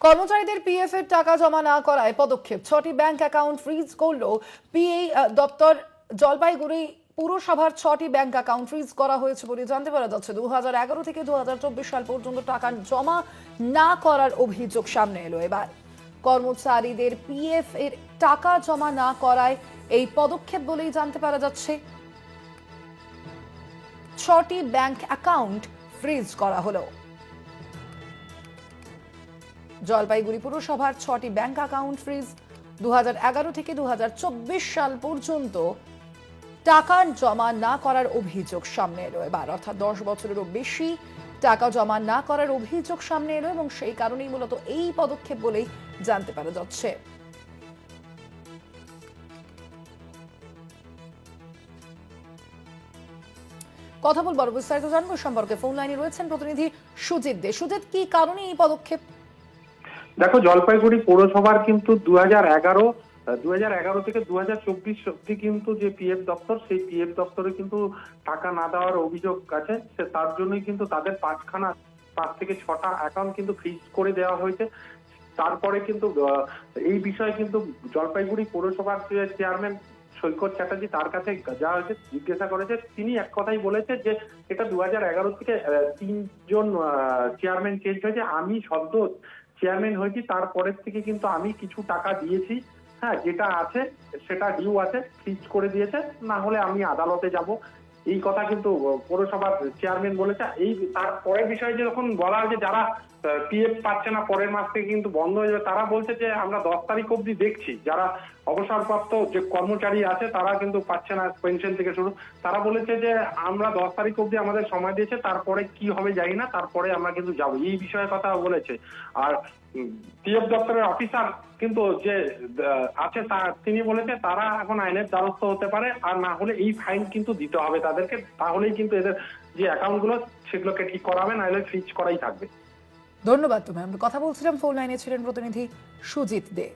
কর্মচারীদের পিএফ এর টাকা জমা না করায় পদক্ষেপ। 6টি ব্যাংক অ্যাকাউন্ট ফ্রিজ করল পিএ দপ্তর। জলপাইগুড়ি পুরসভার 6টি ব্যাংক অ্যাকাউন্ট ফ্রিজ করা হয়েছে বলে জানতে পারা যাচ্ছে। 2011 থেকে 2024 সাল পর্যন্ত টাকা জমা না করার অভিযোগ সামনে এলো। এবার কর্মচারীদের পিএফ এর টাকা জমা না করায় এই পদক্ষেপ বলেই জানতে পারা যাচ্ছে। 6টি ব্যাংক অ্যাকাউন্ট ফ্রিজ করা হলো। জলপাইগুড়ি পুরসভার 6টি ব্যাংক অ্যাকাউন্ট ফ্রিজ। 2011 থেকে 2024 সাল পর্যন্ত টাকা জমা না করার অভিযোগ সামনে এলো এবার, অর্থাৎ 10 বছরেরও বেশি টাকা জমা না করার অভিযোগ সামনে এলো এবং সেই কারণেই মূলত এই পদক্ষেপ বলেই জানতে পারা যাচ্ছে। কথা বলবো, বিস্তারিত জানবো সম্পর্কে ফোন লাইনে রয়েছেন প্রতিনিধি সুজিত দে। সুজিত, কি কারণে এই পদক্ষেপ? দেখো, জলপাইগুড়ি পৌরসভার কিন্তু 2011 থেকে 2024 অব্দি কিন্তু যে পিএফ দপ্তর, সেই পিএফ দপ্তরে কিন্তু টাকা না দেওয়ার অভিযোগ আছে। তার জন্যই কিন্তু তাদের 5 থেকে 6টা অ্যাকাউন্ট কিন্তু ফ্রিজ করে দেওয়া হয়েছে। তারপরে কিন্তু এই বিষয়ে কিন্তু জলপাইগুড়ি পৌরসভার চেয়ারম্যান সৈকত চ্যাটার্জি, তার কাছে যা হয়েছে জিজ্ঞাসা করেছে, তিনি এক কথাই বলেছে যে এটা 2011 থেকে 3জন চেয়ারম্যান চেঞ্জ হয়েছে। আমি সদ্য চেয়ারম্যান হয়েছি, তারপরের থেকে কিন্তু আমি কিছু টাকা দিয়েছি, হ্যাঁ, যেটা আছে সেটা ডিউ আছে, ফ্রিজ করে দিয়েছে, না হলে আমি আদালতে যাব। এই কথা কিন্তু পৌরসভার চেয়ারম্যান বলেছে। এই তারপরের বিষয়ে যখন বলা হয় যে যারা পিএফ পাচ্ছে না, পরের মাস থেকে কিন্তু বন্ধ হয়ে যাবে, তারা বলছে যে আমরা 10 তারিখ অব্দি দেখছি। যারা অবসরপ্রাপ্ত যে কর্মচারী আছে তারা কিন্তু পাচ্ছে না, পেনশন থেকে শুরু। তারা বলেছে যে আমরা 10 তারিখ অব্দি আমাদের সময় দিয়েছে, তারপরে কি হবে জানি না, তারপরে আমরা কিন্তু যাবো, এই বিষয়ে কথা বলেছে। আর পিএফ দপ্তরের অফিসার কিন্তু যে আছে তিনি বলেছে তারা এখন আইনের দ্বারস্থ হতে পারে, আর না হলে এই ফাইন কিন্তু দিতে হবে তাদেরকে, তাহলেই কিন্তু এদের যে অ্যাকাউন্ট গুলো সেগুলোকে ঠিক করাবে, না হলে ফ্রিজ করাই থাকবে। ধন্যবাদ। তুমি আমরা কথা বলছিলাম, ফোন লাইনে ছিলেন প্রতিনিধি সুজিত দে।